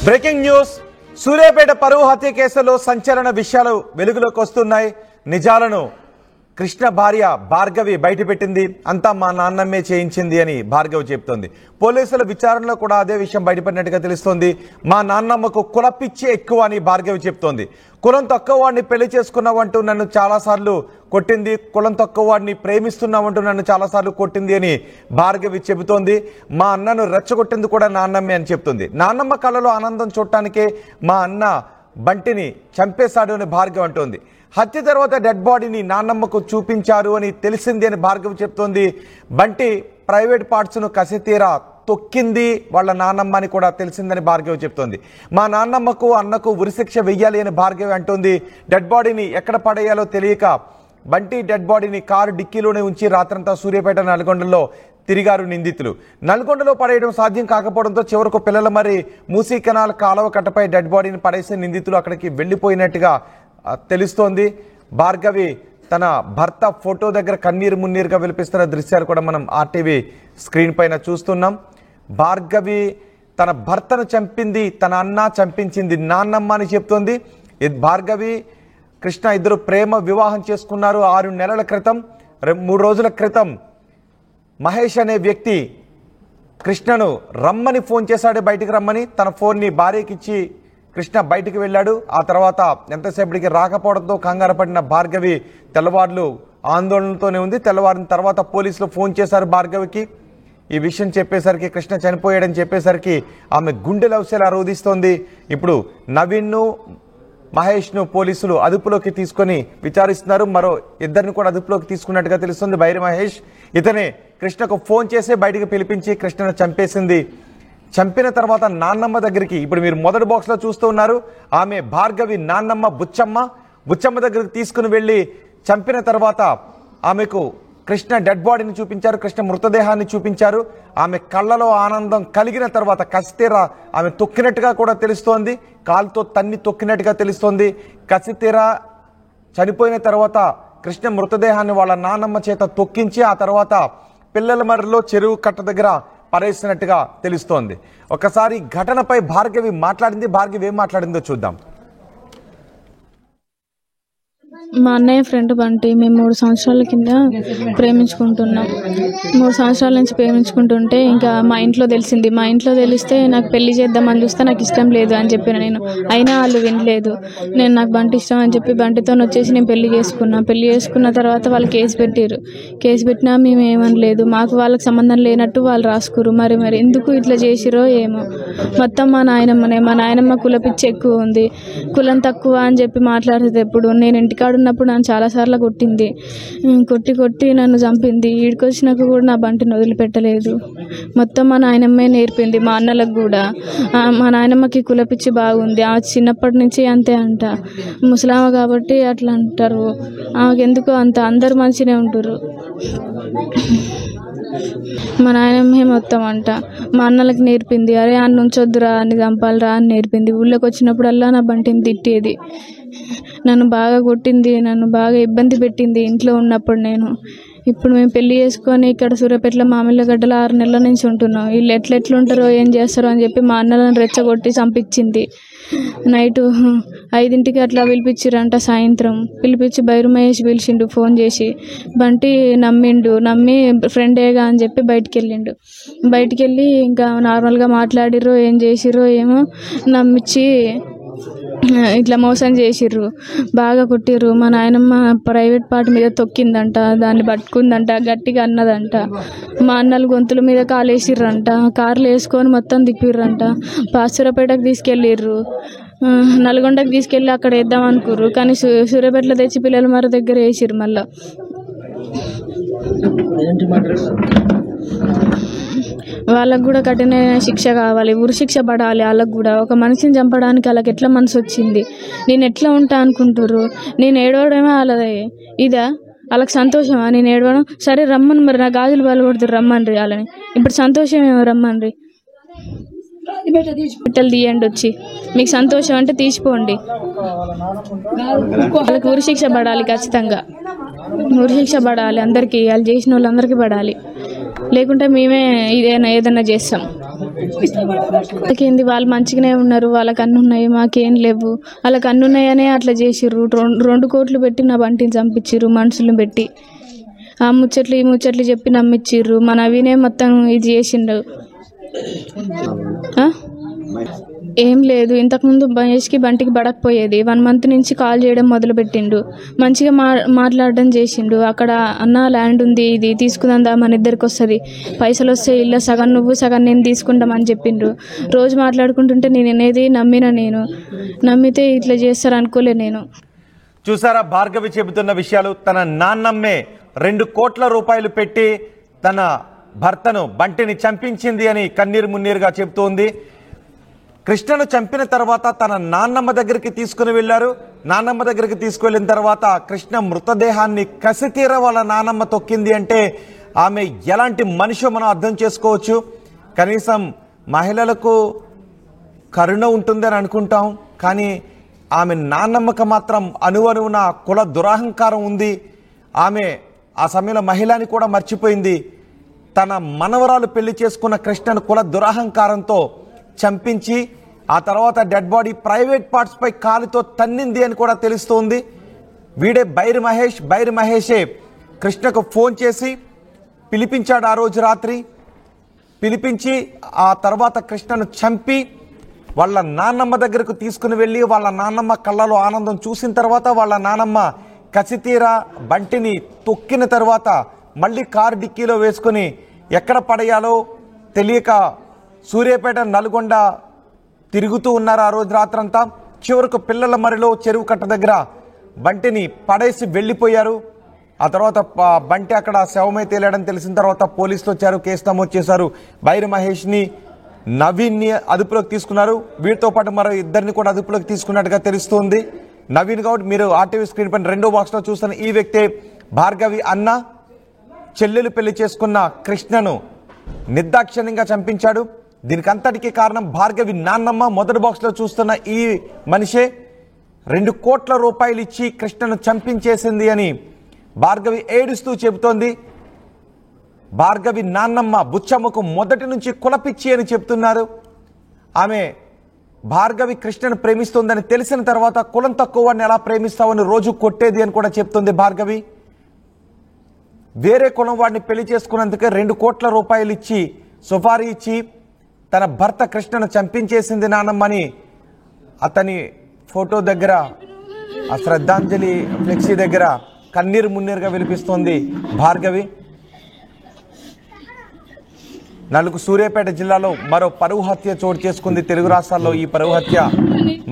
Breaking news. Suryapet పరువు హత్య కేసులో సంచలన విషయాలు వెలుగులోకి వస్తున్నాయి. నిజాలను కృష్ణ భార్య భార్గవి బయటపెట్టింది. అంతా మా నాన్నమ్మే చేయించింది అని భార్గవి చెప్తోంది. పోలీసుల విచారణలో కూడా అదే విషయం బయటపడినట్టుగా తెలుస్తోంది. మా నాన్నమ్మకు కులపిచ్చి ఎక్కువ అని భార్గవి చెప్తోంది. కులం తక్కువ వాడిని పెళ్లి చేసుకున్నావంటూ నన్ను చాలాసార్లు కొట్టింది, కులం తక్కువ వాడిని ప్రేమిస్తున్నావంటూ నన్ను చాలాసార్లు కొట్టింది అని భార్గవి చెబుతోంది. మా అన్నను రెచ్చగొట్టింది కూడా నాన్నమ్మే అని చెప్తుంది. నాన్నమ్మ కళ్ళలో ఆనందం చూడటానికే మా అన్న బంటిని చంపేశాడు అని భార్గవి అంటోంది. హత్య తర్వాత డెడ్ బాడీని నాన్నమ్మకు చూపించారు అని తెలిసింది అని భార్గవి చెప్తోంది. బంటి ప్రైవేట్ పార్ట్స్ను కసితీరా తొక్కింది వాళ్ళ నాన్నమ్మ అని కూడా తెలిసిందని భార్గవి చెప్తోంది. మా నాన్నమ్మకు అన్నకు ఉరిశిక్ష వెయ్యాలి అని భార్గవి అంటోంది. డెడ్ బాడీని ఎక్కడ పడేయాలో తెలియక బంటి డెడ్ బాడీని కారు డిక్కీలోనే ఉంచి రాత్రంతా సూర్యాపేట నల్గొండలో తిరిగారు నిందితులు. నల్గొండలో పడేయడం సాధ్యం కాకపోవడంతో చివరకు పిల్లల మరి మూసీ కెనాల్ కాలువ కట్టపై డెడ్ బాడీని పడేసే నిందితులు అక్కడికి వెళ్లిపోయినట్టుగా తెలుస్తోంది. భార్గవి తన భర్త ఫోటో దగ్గర కన్నీరు మున్నీరుగా విలిపిస్తున్న దృశ్యాలు కూడా మనం ఆర్టీవీ స్క్రీన్ పైన చూస్తున్నాం. భార్గవి తన భర్తను చంపింది తన అన్న, చంపించింది నాన్నమ్మ అని చెప్తోంది. భార్గవి కృష్ణ ఇద్దరు ప్రేమ వివాహం చేసుకున్నారు 6 నెలల క్రితం. 3 రోజుల క్రితం మహేష్ అనే వ్యక్తి కృష్ణను రమ్మని ఫోన్ చేశాడు, బయటికి రమ్మని. తన ఫోన్ని భార్యకిచ్చి కృష్ణ బయటికి వెళ్ళాడు. ఆ తర్వాత ఎంతసేపటికి రాకపోవడంతో కంగారు పడిన భార్గవి తెల్లవారులు ఆందోళనతోనే ఉంది. తెల్లవారిన తర్వాత పోలీసులు ఫోన్ చేశారు భార్గవికి. ఈ విషయం చెప్పేసరికి కృష్ణ చనిపోయాడని చెప్పేసరికి ఆమె గుండె లవసేలా రోధిస్తోంది. ఇప్పుడు నవీన్ను మహేష్ను పోలీసులు అదుపులోకి తీసుకొని విచారిస్తున్నారు. మరో ఇద్దరిని కూడా అదుపులోకి తీసుకున్నట్టుగా తెలుస్తుంది. బైరి మహేష్ ఇతనే కృష్ణకు ఫోన్ చేసి బయటికి పిలిపించి కృష్ణను చంపేసింది. చంపిన తర్వాత నాన్నమ్మ దగ్గరికి, ఇప్పుడు మీరు మొదటి బాక్స్లో చూస్తూ ఉన్నారు, ఆమె భార్గవి నాన్నమ్మ బుచ్చమ్మ దగ్గరికి తీసుకుని వెళ్ళి చంపిన తర్వాత ఆమెకు కృష్ణ డెడ్ బాడీని చూపించారు, కృష్ణ మృతదేహాన్ని చూపించారు. ఆమె కళ్ళలో ఆనందం కలిగిన తర్వాత కసితీరా ఆమె తొక్కినట్టుగా కూడా తెలుస్తోంది, కాలుతో తన్ని తొక్కినట్టుగా తెలుస్తోంది. కసితీరా చనిపోయిన తర్వాత కృష్ణ మృతదేహాన్ని వాళ్ళ నాన్నమ్మ చేత తొక్కించి ఆ తర్వాత పిల్లల మర్రిలో చెరువు కట్ట దగ్గర పరేసినట్టుగా తెలుస్తోంది. ఒకసారి ఘటనపై భార్గవి మాట్లాడింది. భార్గవి ఏం మాట్లాడిందో చూద్దాం. మా అన్నయ్య ఫ్రెండ్ బంటి, మేము 3 సంవత్సరాల కింద ప్రేమించుకుంటున్నాం. 3 సంవత్సరాల నుంచి ప్రేమించుకుంటుంటే ఇంకా మా ఇంట్లో తెలిసింది. మా ఇంట్లో తెలిస్తే నాకు పెళ్లి చేద్దామని చూస్తే నాకు ఇష్టం లేదు అని చెప్పిన నేను. అయినా వాళ్ళు వినలేదు. నాకు బంటి ఇష్టం అని చెప్పి బంటితో వచ్చేసి నేను పెళ్లి చేసుకున్నా. పెళ్లి చేసుకున్న తర్వాత వాళ్ళు కేసు పెట్టారు. కేసు పెట్టినా మేము ఏమనలేదు. మాకు వాళ్ళకి సంబంధం లేనట్టు వాళ్ళు రాసుకురు. మరి ఎందుకు ఇట్లా చేసిరో ఏమో. మొత్తం మా నాయనమ్మ కులపిచ్చి ఎక్కువ ఉంది, కులం తక్కువ అని చెప్పి మాట్లాడేది. ఎప్పుడు నేను ఇంటికాడు ఉన్నప్పుడు నన్ను చాలాసార్లు కొట్టింది. కొట్టి నన్ను చంపింది. ఈడికొచ్చినాక కూడా నా బంటిని వదిలిపెట్టలేదు. మొత్తం మా నాయనమ్మే నేర్పింది. మా అన్నలకు కూడా మా నాయనమ్మకి కులపిచ్చి బాగుంది. ఆమె చిన్నప్పటి నుంచి అంతే అంట. ముసలామ కాబట్టి అట్లా అంటారు. ఆమెకు ఎందుకో అంత అందరు మంచిగానే ఉంటారు. మా నాయనమ్మే మొత్తం అంట. మా అన్నలకు నేర్పింది. అరే అన్న ఉంచొద్దురా, అన్ని చంపాలిరా అని నేర్పింది. ఊళ్ళోకి వచ్చినప్పుడల్లా నా బంటిని తిట్టేది. నన్ను బాగా కొట్టింది, నన్ను బాగా ఇబ్బంది పెట్టింది ఇంట్లో ఉన్నప్పుడు. ఇప్పుడు మేము పెళ్లి చేసుకొని ఇక్కడ సూర్యాపేటలో మామిళ్ళగడ్డలో 6 నెలల నుంచి ఉంటున్నాం. వీళ్ళు ఎట్లుంటారో ఏం చేస్తారో అని చెప్పి మా అన్నలను రెచ్చగొట్టి చంపించింది. నైటు 5ంటికి అట్లా పిలిపించిరంట. సాయంత్రం పిలిపించి బైరు మహేష్ పిలిచిండు ఫోన్ చేసి. బంటి నమ్మి ఫ్రెండేగా అని చెప్పి బయటికి వెళ్ళి ఇంకా నార్మల్గా మాట్లాడిర్రో ఏం చేసిర్రో ఏమో నమ్మించి ఇట్లా మోసం చేసిర్రు. బాగా కొట్టిర్రు. మా నాయనమ్మ ప్రైవేట్ పార్ట్ మీద తొక్కిందంట, దాన్ని పట్టుకుందంట, గట్టిగా అన్నదంట. మా అన్నలు గొంతుల మీద కాలేసిర్రంట. కార్లు వేసుకొని మొత్తం తిప్పిర్రంట. సూర్యాపేటకు తీసుకెళ్ళిర్రు. నల్గొండకు తీసుకెళ్ళి అక్కడ వేద్దాం అనుకుర్రు. కానీ సూర్యాపేటలో తెచ్చి పిల్లల మర దగ్గర వేసిర్రు. మళ్ళా వాళ్ళకు కూడా కఠిన శిక్ష కావాలి, ఉరి శిక్ష పడాలి. వాళ్ళకు కూడా ఒక మనిషిని చంపడానికి వాళ్ళకి ఎట్లా మనసు వచ్చింది? నేను ఎట్లా ఉంటా అనుకుంటారు? నేను ఏడవడమే వాళ్ళది ఇదా? వాళ్ళకి సంతోషమా నేను ఏడవడం? సరే రమ్మని, మరి నా గాజులు బలపడుతురు రమ్మని వాళ్ళని. ఇప్పుడు సంతోషం ఏమో రమ్మని. బిడ్డలు తీయండి వచ్చి, మీకు సంతోషం అంటే తీసిపోండి. వాళ్ళకి ఉరి శిక్ష పడాలి, ఖచ్చితంగా ఉరి శిక్ష పడాలి అందరికీ. వాళ్ళు చేసిన వాళ్ళందరికీ పడాలి. లేకుంటే మేమే ఏదైనా చేస్తాం. వాళ్ళకేంది, వాళ్ళు మంచిగానే ఉన్నారు, వాళ్ళకి అన్ని ఉన్నాయి, మాకేం లేవు, వాళ్ళకి అన్ని ఉన్నాయనే అట్లా చేసిర్రు. 2 కోట్లు పెట్టి నా బంటిని చంపించిర్రు మనుషులను పెట్టి. ఆ ముచ్చట్లు ఈ ముచ్చట్లు చెప్పి నమ్మిచ్చిర్రు. మా నవీనే మొత్తం ఇది చేసిండు. ఏం లేదు, ఇంతకుముందు మహేష్కి బంటికి పడకపోయేది. 1 మంత్ నుంచి కాల్ చేయడం మొదలుపెట్టిండు. మంచిగా మాట్లాడడం చేసిండు. అక్కడ అన్న ల్యాండ్ ఉంది, ఇది తీసుకుందా, మన ఇద్దరికి వస్తుంది, పైసలు వస్తే ఇల్లు సగం నువ్వు సగం నేను తీసుకుంటామని చెప్పిండ్రు. రోజు మాట్లాడుకుంటుంటే నేను అనేది నమ్మితే ఇట్లా చేస్తారు అనుకోలే నేను. చూసారా భార్గవి చెబుతున్న విషయాలు? తన నాన్నమ్మే 2 కోట్ల రూపాయలు పెట్టి తన భర్తను బంటిని చంపించింది అని కన్నీరు మున్నీరుగా చెబుతోంది. కృష్ణను చంపిన తర్వాత తన నాన్నమ్మ దగ్గరికి తీసుకుని వెళ్ళారు. నాన్నమ్మ దగ్గరికి తీసుకువెళ్ళిన తర్వాత కృష్ణ మృతదేహాన్ని కసితీర వాళ్ళ నాన్నమ్మ తొక్కింది అంటే ఆమె ఎలాంటి మనిషో మనం అర్థం చేసుకోవచ్చు. కనీసం మహిళలకు కరుణ ఉంటుందని అనుకుంటాం, కానీ ఆమె నాన్నమ్మకు మాత్రం అణువణువున కుల దురహంకారం ఉంది. ఆమె ఆ సమయంలో మహిళని కూడా మర్చిపోయింది. తన మనవరాలు పెళ్లి చేసుకున్న కృష్ణను కుల దురహంకారంతో చంపించి ఆ తర్వాత డెడ్ బాడీ ప్రైవేట్ పార్ట్స్ పై కాలుతో తన్నింది అని కూడా తెలుస్తోంది. వీడే బైరి మహేషే కృష్ణకు ఫోన్ చేసి పిలిపించాడు. ఆ రోజు రాత్రి పిలిపించి ఆ తర్వాత కృష్ణను చంపి వాళ్ళ నాన్నమ్మ దగ్గరకు తీసుకుని వెళ్ళి వాళ్ళ నాన్నమ్మ కళ్ళలో ఆనందం చూసిన తర్వాత వాళ్ళ నాన్నమ్మ కసితీరా బంటిని తొక్కిన తర్వాత మళ్ళీ కారు డిక్కీలో వేసుకుని ఎక్కడ పడేయాలో తెలియక సూర్యాపేట నల్గొండ తిరుగుతూ ఉన్నారు ఆ రోజు రాత్రంతా. చివరకు పిల్లల మరిలో చెరువు కట్ట దగ్గర బంటిని పడేసి వెళ్ళిపోయారు. ఆ తర్వాత బంటి అక్కడ శవమై తేలాడని తెలిసిన తర్వాత పోలీసులు వచ్చారు, కేసు నమోదు చేశారు. బైరి మహేష్ని, నవీన్ని అదుపులోకి తీసుకున్నారు. వీటితో పాటు మరో 2 కూడా అదుపులోకి తీసుకున్నట్టుగా తెలుస్తోంది. నవీన్ గౌడ్, మీరు ఆర్టీవీ స్క్రీన్ పైన 2వ బాక్స్లో చూస్తున్న ఈ వ్యక్తే భార్గవి అన్న. చెల్లెలు పెళ్లి చేసుకున్న కృష్ణను నిర్దాక్షిణ్యంగా చంపించాడు. దీనికి అంతటికీ కారణం భార్గవి నాన్నమ్మ. మొదటి బాక్స్లో చూస్తున్న ఈ మనిషే 2 కోట్ల రూపాయలు ఇచ్చి కృష్ణను చంపించేసింది అని భార్గవి ఏడుస్తూ చెబుతోంది. భార్గవి నాన్నమ్మ బుచ్చమ్మకు మొదటి నుంచి కులపిచ్చి అని చెప్తున్నారు. ఆమె భార్గవి కృష్ణను ప్రేమిస్తుందని తెలిసిన తర్వాత కులం తక్కువ వాడిని ఎలా ప్రేమిస్తావని రోజు కొట్టేది అని కూడా చెప్తుంది భార్గవి. వేరే కులం వాడిని పెళ్లి చేసుకున్నందుకే 2 కోట్ల రూపాయలు ఇచ్చి సుపారీ ఇచ్చి తన భర్త కృష్ణను చంపించేసింది నాన్నమ్మని అతని ఫోటో దగ్గర, ఆ శ్రద్ధాంజలి ఫ్లెక్సీ దగ్గర కన్నీరు మున్నీరుగా వినిపిస్తోంది భార్గవి. సూర్యాపేట జిల్లాలో మరో పరువు హత్య చోటు చేసుకుంది. తెలుగు రాష్ట్రాల్లో ఈ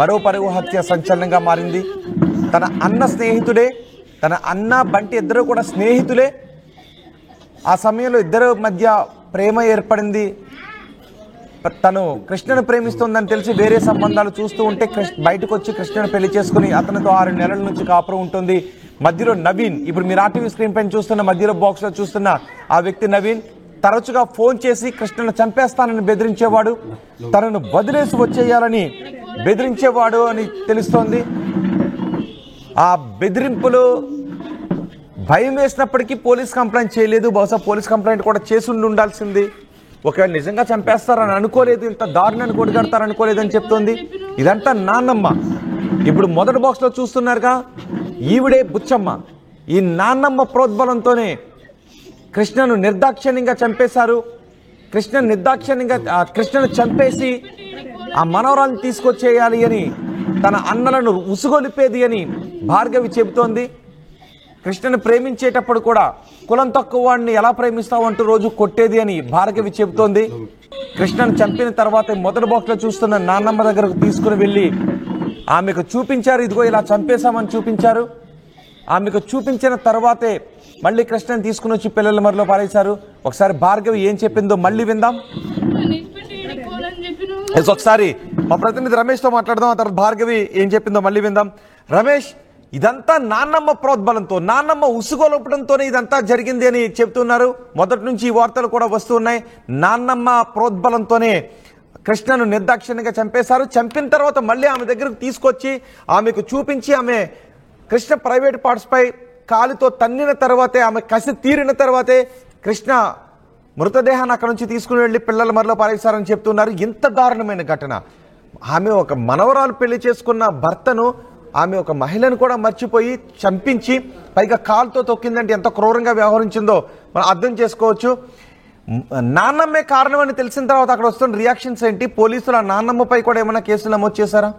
మరో పరువు హత్య సంచలనంగా మారింది. తన అన్న స్నేహితుడే, తన అన్న బంటి ఇద్దరు కూడా స్నేహితులే. ఆ సమయంలో ఇద్దరు మధ్య ప్రేమ ఏర్పడింది. తను కృష్ణను ప్రేమిస్తోందని తెలిసి వేరే సంబంధాలు చూస్తూ ఉంటే బయటకు వచ్చి కృష్ణను పెళ్లి చేసుకుని అతనితో 6 నెలల నుంచి కాపురం ఉంటుంది. మధ్యలో నవీన్, ఇప్పుడు మీరు ఆర్టీవీ స్క్రీన్ పైన చూస్తున్న మధ్యలో బాక్స్లో చూస్తున్న ఆ వ్యక్తి నవీన్ తరచుగా ఫోన్ చేసి కృష్ణను చంపేస్తానని బెదిరించేవాడు, తనను వదిలేసి వచ్చేయాలని బెదిరించేవాడు అని తెలుస్తోంది. ఆ బెదిరింపులు భయం వేసినప్పటికీ పోలీస్ కంప్లైంట్ చేయలేదు. బహుశా పోలీస్ కంప్లైంట్ కూడా చేసి ఉండాల్సింది. ఒకవేళ నిజంగా చంపేస్తారని అనుకోలేదు, ఇంత దారుణాన్ని కొడగడతారనుకోలేదని చెప్తోంది. ఇదంతా నాన్నమ్మ. ఇప్పుడు మొదటి బాక్స్లో చూస్తున్నారుగా, ఈవిడే బుచ్చమ్మ. ఈ నాన్నమ్మ ప్రోద్బలంతోనే కృష్ణను నిర్దాక్షిణ్యంగా చంపేశారు. కృష్ణను చంపేసి ఆ మనవరాన్ని తీసుకొచ్చేయాలి అని, తన అన్నలను ఉసుగొలిపేది అని భార్గవి చెబుతోంది. కృష్ణను ప్రేమించేటప్పుడు కూడా కులం తక్కువ వాడిని ఎలా ప్రేమిస్తావు అంటూ రోజు కొట్టేది అని భార్గవి చెబుతోంది. కృష్ణను చంపిన తర్వాత మొదటి బాక్స్లో చూస్తున్న నాన్నమ్మ దగ్గరకు తీసుకుని వెళ్ళి ఆమెకు చూపించారు. ఇదిగో ఇలా చంపేశామని చూపించారు. ఆమెకు చూపించిన తర్వాతే మళ్ళీ కృష్ణను తీసుకుని వచ్చి పిల్లల మరిలో పారేశారు. ఒకసారి భార్గవి ఏం చెప్పిందో మళ్ళీ విందాం. ఒకసారి మా ప్రతినిధి రమేష్తో మాట్లాడదాం. ఆ తర్వాత భార్గవి ఏం చెప్పిందో మళ్ళీ విందాం. రమేష్, ఇదంతా నాన్నమ్మ ప్రోద్బలంతో, నాన్నమ్మ ఉసుగొలపడంతోనే ఇదంతా జరిగింది అని చెప్తున్నారు. మొదటి నుంచి ఈ వార్తలు కూడా వస్తున్నాయి. నాన్నమ్మ ప్రోద్బలంతోనే కృష్ణను నిర్దాక్షిణ్యంగా చంపేశారు. చంపిన తర్వాత మళ్ళీ ఆమె దగ్గరకు తీసుకొచ్చి ఆమెకు చూపించి ఆమె కృష్ణ ప్రైవేట్ పార్ట్స్ పై కాలుతో తన్నిన తర్వాతే, ఆమె కసి తీరిన తర్వాతే కృష్ణ మృతదేహాన్ని అక్కడ నుంచి తీసుకుని వెళ్ళి పిల్లల మరలో పారేశారని చెప్తున్నారు. ఇంత దారుణమైన ఘటన. ఆమె ఒక మనవరాలు పెళ్లి చేసుకున్న భర్తను ఆమె ఒక మహిళను కూడా మర్చిపోయి చంపించి పైగా కాలుతో తొక్కిందంటే ఎంత క్రూరంగా వ్యవహరించిందో మనం అర్థం చేసుకోవచ్చు. నాన్నమ్మే కారణం అని తెలిసిన తర్వాత అక్కడ వస్తున్న రియాక్షన్స్ ఏంటి? పోలీసులు ఆ నాన్నమ్మపై కూడా ఏమైనా కేసులు నమోదు చేశారా?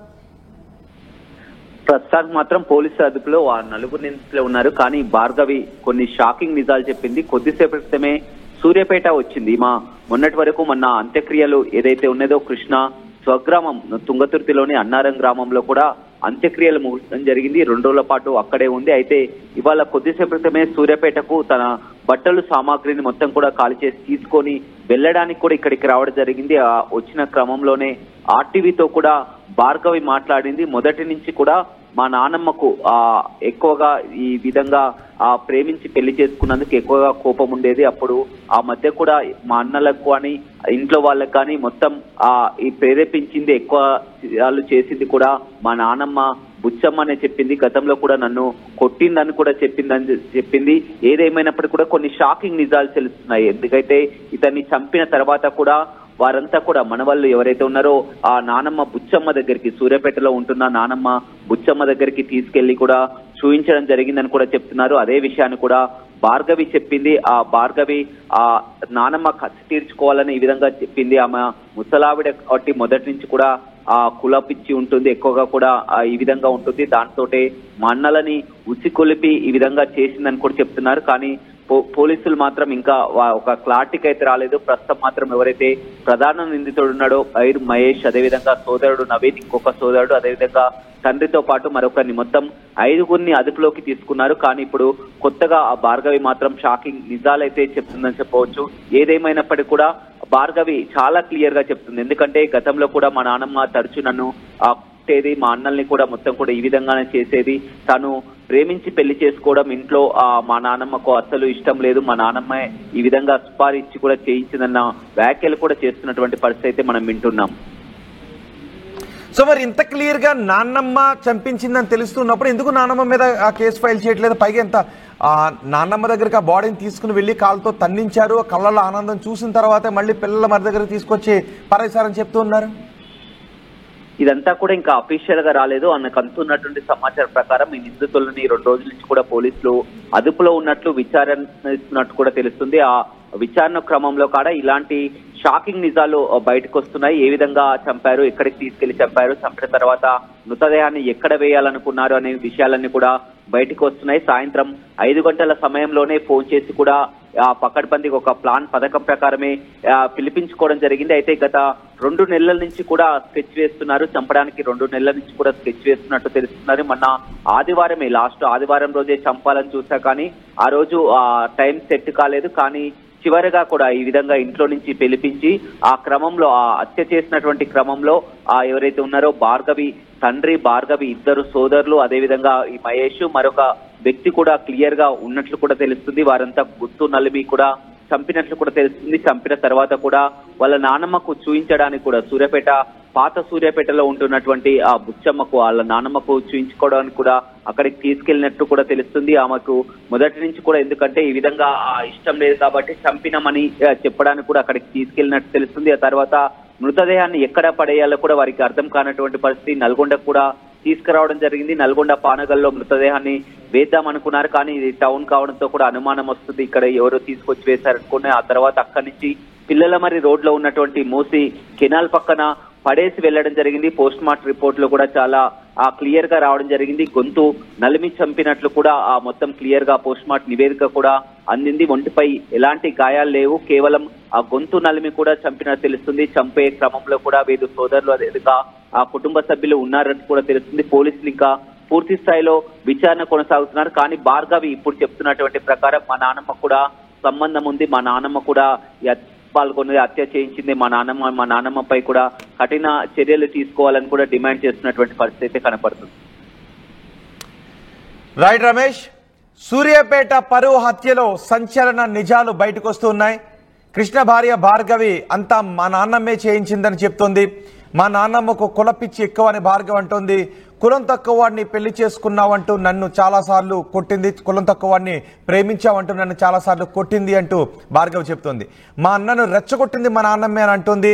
ప్రస్తుతానికి మాత్రం పోలీసు అదుపులో ఆ నలుగురు నిందితులు ఉన్నారు. కానీ భార్గవి కొన్ని షాకింగ్ నిజాలు చెప్పింది. కొద్దిసేపటి క్రితమే సూర్యాపేట వచ్చింది. మొన్నటి వరకు మొన్న అంత్యక్రియలు ఏదైతే ఉన్నదో కృష్ణ స్వగ్రామం తుంగతుర్తిలోని అన్నారం గ్రామంలో కూడా అంత్యక్రియలు ముగించడం జరిగింది. 2 రోజుల పాటు అక్కడే ఉంది. అయితే ఇవాళ కొద్దిసేపటి క్రితమే సూర్యాపేటకు తన బట్టలు సామాగ్రిని మొత్తం కూడా ఖాళీ చేసి తీసుకొని వెళ్ళడానికి కూడా ఇక్కడికి రావడం జరిగింది. ఆ వచ్చిన క్రమంలోనే ఆర్టీవీతో కూడా భార్గవి మాట్లాడింది. మొదటి నుంచి కూడా మా నాన్నమ్మకు ఎక్కువగా ఈ విధంగా ప్రేమించి పెళ్లి చేసుకున్నందుకు ఎక్కువగా కోపం ఉండేది. అప్పుడు ఆ మధ్య కూడా మా అన్నలకు కానీ ఇంట్లో వాళ్ళకి కానీ మొత్తం ఈ ప్రేరేపించింది ఎక్కువ వాళ్ళు చేసింది కూడా మా నాన్నమ్మ బుచ్చమ్మ అనే చెప్పింది. గతంలో కూడా నన్ను కొట్టిందని కూడా చెప్పింది. ఏదేమైనప్పటికీ కూడా కొన్ని షాకింగ్ నిజాలు తెలుస్తున్నాయి. ఎందుకైతే ఇతన్ని చంపిన తర్వాత కూడా వారంతా కూడా మన వాళ్ళు ఎవరైతే ఉన్నారో ఆ నానమ్మ బుచ్చమ్మ దగ్గరికి, సూర్యాపేటలో ఉంటున్న నానమ్మ బుచ్చమ్మ దగ్గరికి తీసుకెళ్లి కూడా చూపించడం జరిగిందని కూడా చెప్తున్నారు. అదే విషయాన్ని కూడా భార్గవి చెప్పింది. ఆ భార్గవి ఆ నానమ్మ కసి తీర్చుకోవాలని ఈ విధంగా చెప్పింది. ఆమె ముసలావిడ కాబట్టి మొదటి నుంచి కూడా ఆ కులపిచ్చి ఉంటుంది, ఎక్కువగా కూడా ఈ విధంగా ఉంటుంది. దాంతోటే మా అన్నలని ఉసికొలిపి ఈ విధంగా చేసిందని కూడా చెప్తున్నారు. కానీ పోలీసులు మాత్రం ఇంకా ఒక క్లారిటీకి అయితే రాలేదు. ప్రస్తుతం మాత్రం ఎవరైతే ప్రధాన నిందితుడు ఉన్నాడో ఐర్ మహేష్, అదేవిధంగా సోదరుడు నవీన్, ఇంకొక సోదరుడు, అదేవిధంగా తండ్రితో పాటు మరొకరిని మొత్తం 5గురిని అదుపులోకి తీసుకున్నారు. కానీ ఇప్పుడు కొత్తగా ఆ భార్గవి మాత్రం షాకింగ్ నిజాలైతే చెప్తుందని చెప్పవచ్చు. ఏదేమైనప్పటికీ కూడా భార్గవి చాలా క్లియర్ గా చెప్తుంది. ఎందుకంటే గతంలో కూడా మా నాన్నమ్మ తరచు నన్ను మా అన్నల్ని కూడా మొత్తం కూడా ఈ విధంగానే చేసేది. తను ప్రేమించి పెళ్లి చేసుకోవడం ఇంట్లో మా నాన్నమ్మకు అస్సలు ఇష్టం లేదు. మా నాన్నమ్మ ఈ విధంగా సుపారిచ్చి కూడా చేయించిందన్న వ్యాఖ్యలు కూడా చేస్తున్నటువంటి పరిస్థితి అయితే మనం వింటున్నాం. సో మరి ఇంత క్లియర్ గా నాన్నమ్మ చంపించిందని తెలుస్తున్నప్పుడు ఎందుకు నాన్నమ్మ మీద ఆ కేసు ఫైల్ చేయట్లేదు? పైగా ఎంత నాన్నమ్మ దగ్గరికి ఆ బాడీని తీసుకుని వెళ్ళి కాలుతో తన్నించారు. కళ్ళలో ఆనందం చూసిన తర్వాత మళ్ళీ పిల్లల మరి దగ్గరికి తీసుకొచ్చి పరేశారని చెప్తూ ఉన్నారు. ఇదంతా కూడా ఇంకా అఫీషియల్ గా రాలేదు. అన్నకు అందుతున్నటువంటి సమాచారం ప్రకారం ఈ నిందితులని 2 రోజుల నుంచి కూడా పోలీసులు అదుపులో ఉన్నట్లు విచారణిస్తున్నట్టు కూడా తెలుస్తుంది. ఆ విచారణ క్రమంలో కూడా ఇలాంటి షాకింగ్ నిజాలు బయటకు వస్తున్నాయి. ఏ విధంగా చంపారు, ఎక్కడికి తీసుకెళ్లి చంపారు, చంపిన తర్వాత మృతదేహాన్ని ఎక్కడ వేయాలనుకున్నారు అనే విషయాలన్నీ కూడా బయటకు వస్తున్నాయి. సాయంత్రం 5 గంటల సమయంలోనే ఫోన్ చేసి కూడా పకడ్బందీకి ఒక పథకం ప్రకారమే పిలిపించుకోవడం జరిగింది. అయితే గత 2 నెలల నుంచి కూడా స్కెచ్ వేస్తున్నారు. చంపడానికి 2 నెలల నుంచి కూడా స్కెచ్ వేస్తున్నట్టు తెలుస్తున్నారు. మొన్న ఆదివారమే, లాస్ట్ ఆదివారం రోజే చంపాలని చూసా కానీ ఆ రోజు టైం సెట్ కాలేదు. కానీ చివరిగా కూడా ఈ విధంగా ఇంట్లో నుంచి పిలిపించి ఆ క్రమంలో హత్య చేసినటువంటి క్రమంలో ఎవరైతే ఉన్నారో భార్గవి తండ్రి, భార్గవి 2 సోదరులు, అదేవిధంగా ఈ మహేష్ మరొక వ్యక్తి కూడా క్లియర్ గా ఉన్నట్లు కూడా తెలుస్తుంది. వారంతా గుర్తు నలిమి కూడా చంపినట్లు కూడా తెలుస్తుంది. చంపిన తర్వాత కూడా వాళ్ళ నానమ్మకు చూయించడానికి కూడా పాత సూర్యాపేటలో ఉంటున్నటువంటి ఆ బుచ్చమ్మకు వాళ్ళ నానమ్మకు చూయించుకోవడానికి కూడా అక్కడికి తీసుకెళ్లినట్టు కూడా తెలుస్తుంది. ఆమెకు మొదటి నుంచి కూడా ఎందుకంటే ఈ విధంగా ఇష్టం లేదు కాబట్టి చంపినామని చెప్పడానికి కూడా అక్కడికి తీసుకెళ్లినట్టు తెలుస్తుంది. ఆ తర్వాత మృతదేహాన్ని ఎక్కడ పడేయాలో కూడా వారికి అర్థం కానటువంటి పరిస్థితి. నల్గొండ కూడా తీసుకురావడం జరిగింది. నల్గొండ పానగల్లో మృతదేహాన్ని వేద్దామనుకున్నారు. కానీ ఇది టౌన్ కావడంతో కూడా అనుమానం వస్తుంది, ఇక్కడ ఎవరో తీసుకొచ్చి వేశారనుకుని. ఆ తర్వాత అక్కడి నుంచి పిల్లల మరి రోడ్లో ఉన్నటువంటి మూసి కెనాల్ పక్కన పడేసి వెళ్లడం జరిగింది. పోస్ట్ మార్టం రిపోర్ట్ లో కూడా చాలా క్లియర్ గా రావడం జరిగింది. గొంతు నలిమి చంపినట్లు కూడా మొత్తం క్లియర్ గా పోస్ట్ మార్టం నివేదిక కూడా అందింది. ఒంటిపై ఎలాంటి గాయాలు లేవు, కేవలం ఆ గొంతు నలిమి కూడా చంపినట్టు తెలుస్తుంది. చంపే క్రమంలో కూడా 5 సోదరులు అదేవిధంగా ఆ కుటుంబ సభ్యులు ఉన్నారని కూడా తెలుస్తుంది. పోలీసులు ఇంకా పూర్తి స్థాయిలో విచారణ కొనసాగుతున్నారు. కానీ భార్గవి ఇప్పుడు చెప్తున్నటువంటి ప్రకారం మా నాన్నమ్మ కూడా సంబంధం ఉంది, మా నాన్నమ్మ కూడా పాల్గొన్నది, హత్య చేయించింది మా నాన్నమ్మపై కూడా కఠిన చర్యలు తీసుకోవాలని కూడా డిమాండ్ చేస్తున్నటువంటి పరిస్థితి కనపడుతుంది. రైట్ రమేష్, సూర్యాపేట పరువు హత్యలో సంచలన నిజాలు బయటకు వస్తున్నాయి. కృష్ణ భార్య భార్గవి అంతా మా నాన్నమ్మే చేయించిందని చెప్తోంది. మా నాన్నమ్మకు కులపిచ్చి ఎక్కువ అని భార్గవి అంటోంది. కులం తక్కువ వాడిని పెళ్లి చేసుకున్నావంటూ నన్ను చాలాసార్లు కొట్టింది, కులం తక్కువ వాడిని ప్రేమించావంటూ నన్ను చాలాసార్లు కొట్టింది అంటూ భార్గవి చెప్తోంది. మా అన్నను రెచ్చగొట్టింది మా నాన్నమ్మే అని అంటోంది.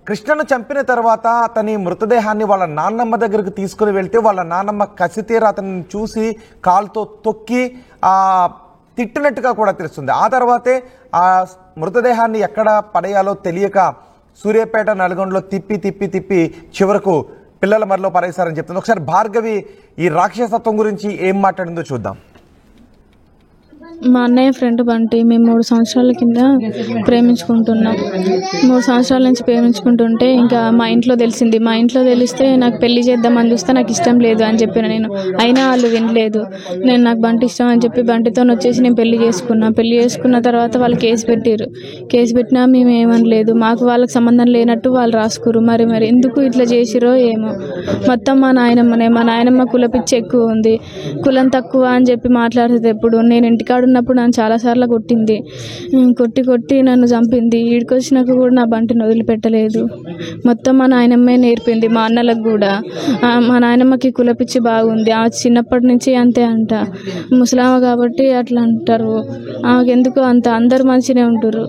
కృష్ణను చంపిన తర్వాత అతని మృతదేహాన్ని వాళ్ళ నాన్నమ్మ దగ్గరకు తీసుకుని వెళ్తే వాళ్ళ నాన్నమ్మ కసితీర అతన్ని చూసి కాలుతో తొక్కి తిట్టినట్టుగా కూడా తెలుస్తుంది. ఆ తర్వాతే ఆ మృతదేహాన్ని ఎక్కడ పడేయాలో తెలియక సూర్యాపేట, నల్గొండలో తిప్పి చివరకు పిల్లల మరిలో పడేశారని చెప్తుంది. ఒకసారి భార్గవి ఈ రాక్షసత్వం గురించి ఏం మాట్లాడిందో చూద్దాం. మా అన్నయ్య ఫ్రెండ్ బంటి, మేము 3 సంవత్సరాల కింద ప్రేమించుకుంటున్నాం. 3 సంవత్సరాల నుంచి ప్రేమించుకుంటుంటే ఇంకా మా ఇంట్లో తెలిసింది. మా ఇంట్లో తెలిస్తే నాకు పెళ్లి చేద్దామని చూస్తే నాకు ఇష్టం లేదు అని చెప్పిన నేను. అయినా వాళ్ళు వినలేదు. నాకు బంటి ఇష్టం అని చెప్పి బంటితో వచ్చేసి నేను పెళ్లి చేసుకున్న తర్వాత వాళ్ళు కేసు పెట్టారు. కేసు పెట్టినా మేము ఏమనలేదు. మాకు వాళ్ళకి సంబంధం లేనట్టు వాళ్ళు రాసుకురు. మరి ఎందుకు ఇట్లా చేసిరో ఏమో. మొత్తం మా నాయనమ్మ కులపిచ్చి ఎక్కువ ఉంది, కులం తక్కువ అని చెప్పి మాట్లాడుతుంది. ఎప్పుడు నేను ఇంటికాడు ఉన్నప్పుడు నన్ను చాలాసార్లు కొట్టి నన్ను చంపింది. ఈడికొచ్చినాక కూడా నా బంటిని వదిలిపెట్టలేదు. మొత్తం మా నాయనమ్మే నేర్పింది. మా అన్నలకు కూడా మా నాయనమ్మకి కులపిచ్చి బాగుంది. ఆ చిన్నప్పటి నుంచి అంతే అంట. ముసలామ కాబట్టి అట్లా అంటారు. ఆమెకెందుకు అంత అందరు మంచిగానే ఉంటారు.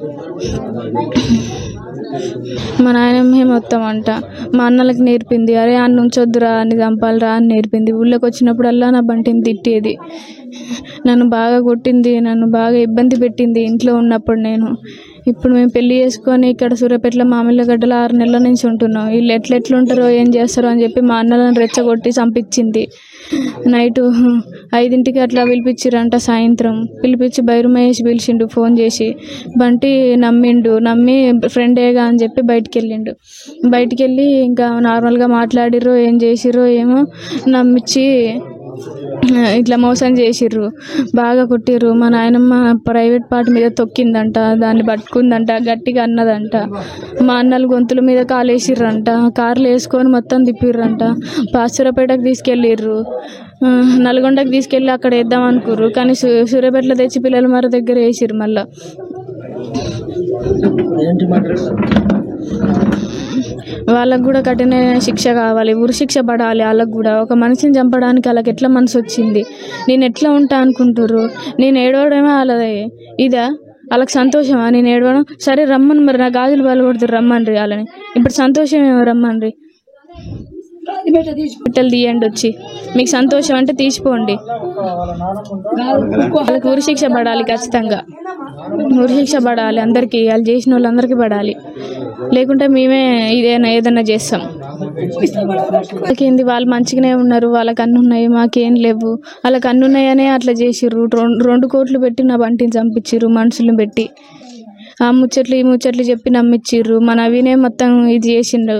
మా నాయనమ్మే మొత్తం అంట. మా అన్నలకు నేర్పింది. అరే అన్న ఉంచొద్దురా, అన్ని చంపాలిరా అని నేర్పింది. ఊళ్ళోకి వచ్చినప్పుడల్లా నా బంటిని తిట్టేది. నన్ను బాగా కొట్టింది, నన్ను బాగా ఇబ్బంది పెట్టింది ఇంట్లో ఉన్నప్పుడు. ఇప్పుడు మేము పెళ్లి చేసుకొని ఇక్కడ సూర్యాపేటలో మామిళ్ళగడ్డలో 6 నెలల నుంచి ఉంటున్నాం. వీళ్ళు ఎట్లుంటారో ఏం చేస్తారో అని చెప్పి మా అన్నలను రెచ్చగొట్టి చంపించింది. నైటు 5ంటికి అట్లా పిలిపించిరంట. సాయంత్రం పిలిపించి బైరుమహేష్ పిలిచిండు ఫోన్ చేసి. బంటి నమ్మి ఫ్రెండేగా అని చెప్పి బయటికి వెళ్ళి ఇంకా నార్మల్గా మాట్లాడిర్రో ఏం చేసిర్రో ఏమో నమ్మించి ఇట్లా మోసం చేసిర్రు. బాగా కొట్టిర్రు. మా నాయనమ్మ ప్రైవేట్ పార్ట్ మీద తొక్కిందంట, దాన్ని పట్టుకుందంట, గట్టిగా అన్నదంట. మా అన్నలు గొంతుల మీద కాలేసిర్రంట. కార్లు వేసుకొని మొత్తం తిప్పిర్రంట. సూర్యాపేటకు తీసుకెళ్ళిర్రు. నల్గొండకు తీసుకెళ్ళి అక్కడ వేద్దాం అనుకుర్రు. కానీ సూర్యాపేటలో తెచ్చి పిల్లల మర దగ్గర వేసిర్రు. మళ్ళా వాళ్ళకు కూడా కఠిన శిక్ష కావాలి, ఉరి శిక్ష పడాలి. వాళ్ళకు కూడా ఒక మనిషిని చంపడానికి వాళ్ళకి ఎట్లా మనసు వచ్చింది? నేను ఎట్లా ఉంటా అనుకుంటుర్రు? నేను ఏడవడమే వాళ్ళది ఇదా? వాళ్ళకి సంతోషమా నేను ఏడవడం? సరే రమ్మని, మరి నా గాజులు వాళ్ళు కొడుతురు, రమ్మని వాళ్ళని. ఇప్పుడు సంతోషం ఏమో, రమ్మని బిడ్డలు తీయండి వచ్చి. మీకు సంతోషం అంటే తీసిపోండి. వాళ్ళకి ఉరి శిక్ష పడాలి, ఖచ్చితంగా ఉరి శిక్ష పడాలి అందరికీ. వాళ్ళు చేసిన వాళ్ళందరికీ పడాలి. లేకుంటే మేమే ఏదైనా చేస్తాం. వాళ్ళకేంది, వాళ్ళు మంచిగానే ఉన్నారు, వాళ్ళకి అన్ని ఉన్నాయి, మాకేం లేవు. వాళ్ళకి అన్ని ఉన్నాయనే అట్లా చేసిర్రు. 2 కోట్లు పెట్టి నా బంటిని చంపించిర్రు మనుషులను పెట్టి. ఆ ముచ్చట్లు ఈ ముచ్చట్లు చెప్పి నమ్మిచ్చిర్రు. మా నవీనే మొత్తం ఇది చేసిండు.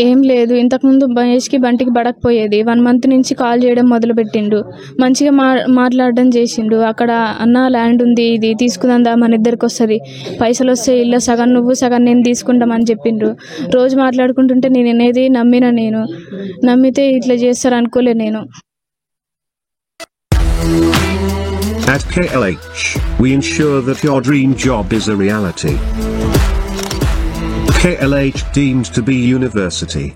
ఏం లేదు. ఇంతకుముందు మహేష్కి బంటికి పడకపోయేది. 1 మంత్ నుంచి కాల్ చేయడం మొదలు పెట్టిండు. మంచిగా మాట్లాడడం చేసిండు. అక్కడ అన్న ల్యాండ్ ఉంది, ఇది తీసుకుందా, మన ఇద్దరికి వస్తుంది, పైసలు వస్తే ఇల్లు సగం నువ్వు సగం నేను తీసుకుంటామని చెప్పిండు. రోజు మాట్లాడుకుంటుంటే నేను అనేది నమ్మితే ఇట్లా చేస్తారు అనుకోలే నేను. At KLH, we ensure that your dream job is a reality. KLH deemed to be university.